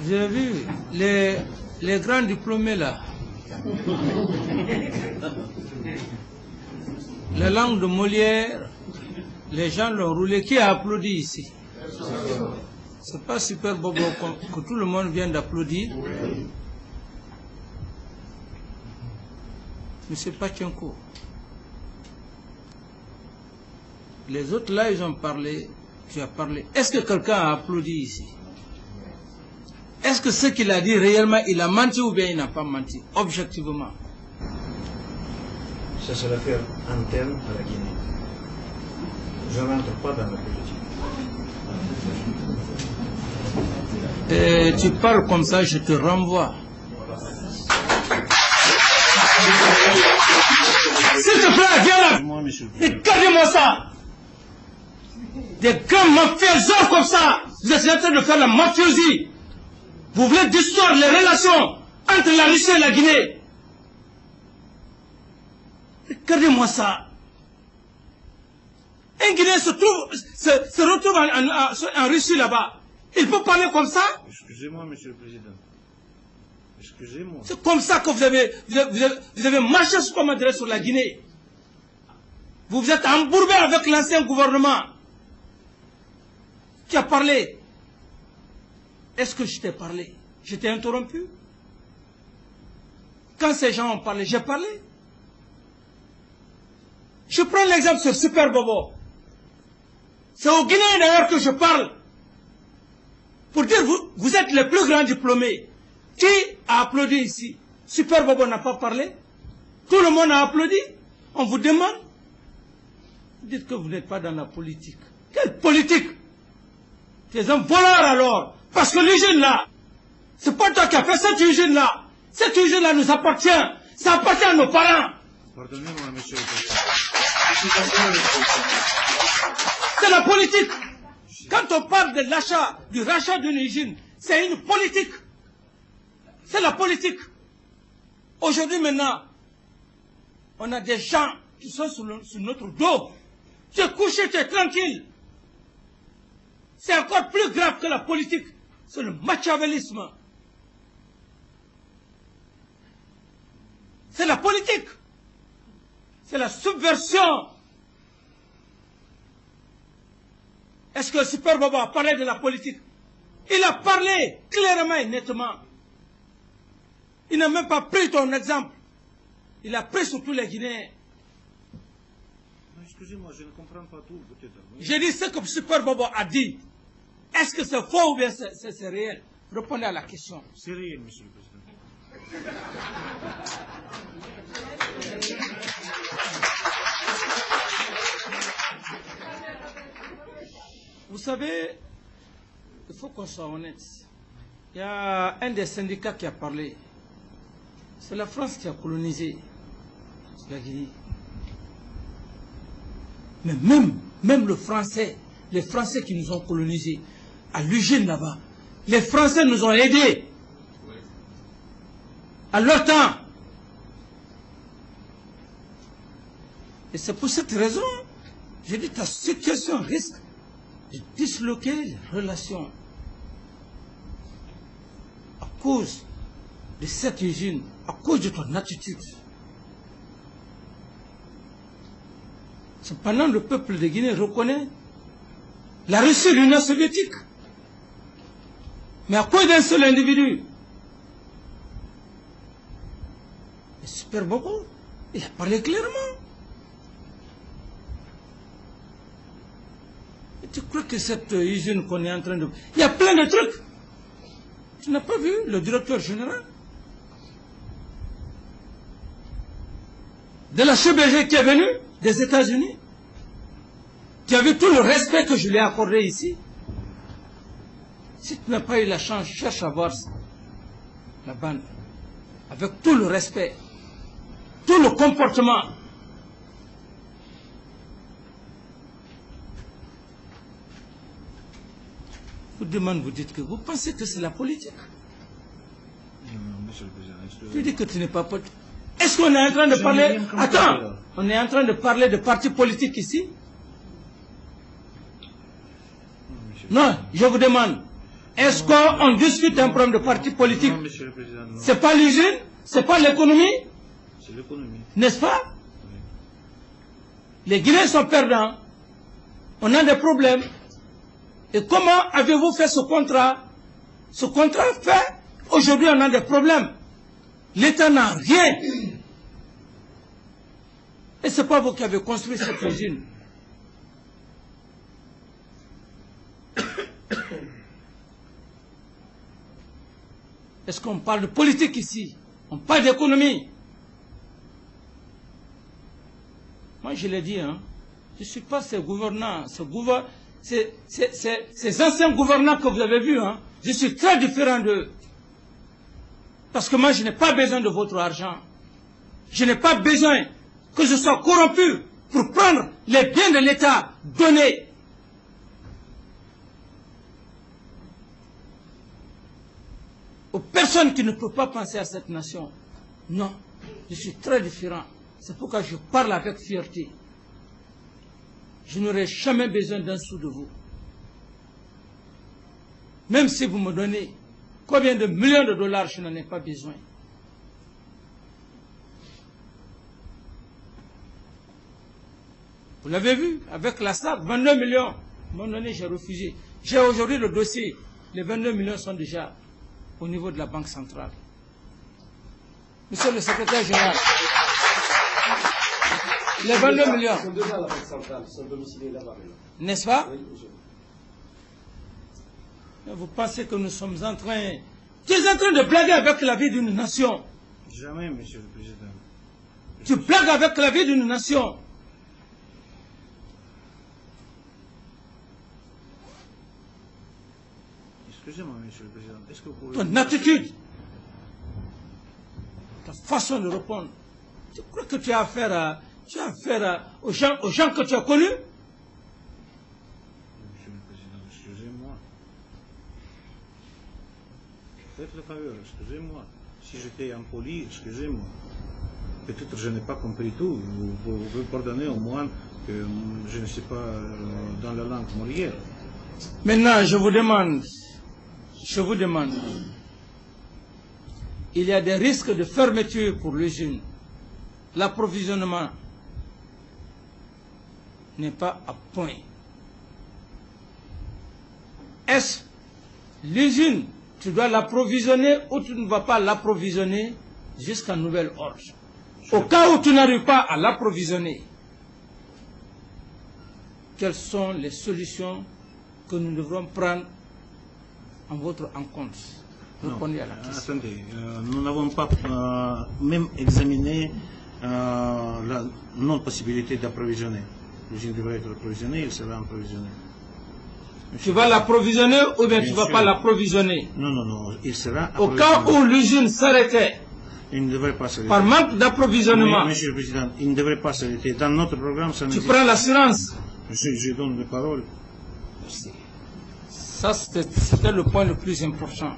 J'ai vu les grands diplômés là. La langue de Molière, les gens l'ont roulé. Qui a applaudi ici? C'est pas Super Bobo que tout le monde vient d'applaudir. Monsieur Pachenko. Les autres là, ils ont parlé. Tu as parlé. Est-ce que quelqu'un a applaudi ici? Est-ce que ce qu'il a dit réellement, il a menti ou bien il n'a pas menti? Objectivement. Ça, c'est l'affaire interne à la Guinée. Je n'entre pas dans la politique. Et tu parles comme ça, je te renvoie. S'il te plaît, viens là. Regardez-moi ça. Des grands mafieux comme ça. Vous êtes en train de faire la mafiosie. Vous voulez dissoudre les relations entre la Russie et la Guinée. Regardez-moi ça. Un Guinéen se retrouve en Russie là-bas. Il peut parler comme ça? Excusez-moi, Monsieur le Président. Excusez-moi. C'est comme ça que vous avez marché sur la Guinée. Vous vous êtes embourbé avec l'ancien gouvernement qui a parlé. Est-ce que je t'ai parlé? Je t'ai interrompu? Quand ces gens ont parlé, j'ai parlé. Je prends l'exemple sur Super Bobo. C'est aux Guinéens d'ailleurs que je parle. Pour dire, vous êtes les plus grands diplômés. Qui a applaudi ici? Super Bobo n'a pas parlé. Tout le monde a applaudi. On vous demande. Vous dites que vous n'êtes pas dans la politique. Quelle politique? Tu es un voleur alors. Parce que l'usine là, c'est pas toi qui as fait cette usine là. Cette usine là nous appartient. Ça appartient à nos parents. Pardonnez-moi, Monsieur le Président. C'est la politique. Quand on parle de l'achat, du rachat d'une usine, c'est une politique. C'est la politique. Aujourd'hui maintenant, on a des gens qui sont sur notre dos. Tu es couché, tu es tranquille. C'est encore plus grave que la politique. C'est le machiavélisme. C'est la politique. C'est la subversion. Est-ce que Super Bobo a parlé de la politique? Il a parlé clairement et nettement. Il n'a même pas pris ton exemple. Il a pris sur tous les Guinéens. Excusez-moi, je ne comprends pas tout, peut-être. J'ai dit ce que Super Bobo a dit. Est-ce que c'est faux ou bien c'est réel? Répondez à la question. C'est réel, Monsieur le Président. Vous savez, il faut qu'on soit honnête. Il y a un des syndicats qui a parlé. C'est la France qui a colonisé la Guinée. Mais même le Français, les Français qui nous ont colonisés, à l'usine là-bas, les Français nous ont aidés. À leur temps. Et c'est pour cette raison, j'ai dit, ta situation risque de disloquer les relations à cause de cette usine, à cause de ton attitude. Cependant, le peuple de Guinée reconnaît la Russie et l'Union soviétique. Mais à cause d'un seul individu, le Super Bobo, il a parlé clairement. Et tu crois que cette usine qu'on est en train de... Il y a plein de trucs. Tu n'as pas vu le directeur général de la CBG qui est venu des États-Unis? Tu as vu tout le respect que je lui ai accordé ici? Si tu n'as pas eu la chance, cherche à voir la bande. Avec tout le respect, tout le comportement. Vous demandez, vous dites que vous pensez que c'est la politique. Non, Monsieur le Président. Tu dis que tu n'es pas politique. Est-ce qu'on est en train de parler... Attends, on est en train de parler de partis politiques ici? Non, je vous demande, est-ce qu'on discute un problème de parti politique? Non, Monsieur le Président, non. C'est pas l'usine? C'est pas l'économie? C'est l'économie. N'est-ce pas? Oui. Les Guinéens sont perdants. On a des problèmes. Et comment avez-vous fait ce contrat? Ce contrat fait, aujourd'hui on a des problèmes. L'État n'a rien. Et ce n'est pas vous qui avez construit cette usine. Est-ce qu'on parle de politique ici? On parle d'économie. Moi je l'ai dit, hein, je ne suis pas ces gouvernants, ces anciens gouvernants que vous avez vus, hein, je suis très différent d'eux. Parce que moi je n'ai pas besoin de votre argent. Je n'ai pas besoin que je sois corrompu pour prendre les biens de l'État donnés. Aux personnes qui ne peuvent pas penser à cette nation. Non, je suis très différent. C'est pourquoi je parle avec fierté. Je n'aurai jamais besoin d'un sou de vous. Même si vous me donnez combien de millions de dollars, je n'en ai pas besoin. Vous l'avez vu, avec la SAC, 22 millions. À un moment donné, j'ai refusé. J'ai aujourd'hui le dossier. Les 22 millions sont déjà au niveau de la Banque centrale. Monsieur le secrétaire général, les 22 millions. Ils sont déjà à la Banque centrale, ils sont domiciliés là-bas maintenant. N'est-ce pas? Oui, Vous pensez que nous sommes en train... Tu es en train de blaguer avec la vie d'une nation. Jamais, Monsieur le Président. Tu blagues avec la vie d'une nation. Excusez-moi, Monsieur le Président. Est-ce que vous pouvez... Ton attitude, ta façon de répondre. Tu crois que tu as affaire aux gens que tu as connus? Monsieur le Président, excusez-moi. Faites le faveur, excusez-moi. Si j'étais impoli, excusez-moi. Peut-être que je n'ai pas compris tout. Vous pouvez pardonner au moins que je ne sais pas dans la langue morière. Maintenant, je vous demande, il y a des risques de fermeture pour l'usine. L'approvisionnement n'est pas à point. Est-ce l'usine, tu dois l'approvisionner ou tu ne vas pas l'approvisionner jusqu'à nouvel ordre? Au cas où tu n'arrives pas à l'approvisionner, quelles sont les solutions que nous devrons prendre en votre encontre? Répondez à la question. Attendez, nous n'avons pas même examiné la non-possibilité d'approvisionner. L'usine devrait être approvisionnée, il sera approvisionné. Tu vas l'approvisionner ou bien tu ne vas pas l'approvisionner? Non, non, non, il sera Au approvisionné. cas où l'usine s'arrêtait Il ne devrait pas s'arrêter. par manque d'approvisionnement, Oui, Monsieur le Président, il ne devrait pas s'arrêter. Dans notre programme, ça tu n'existe prends pas. l'assurance. Je donne les paroles. Ça, c'était le point le plus important.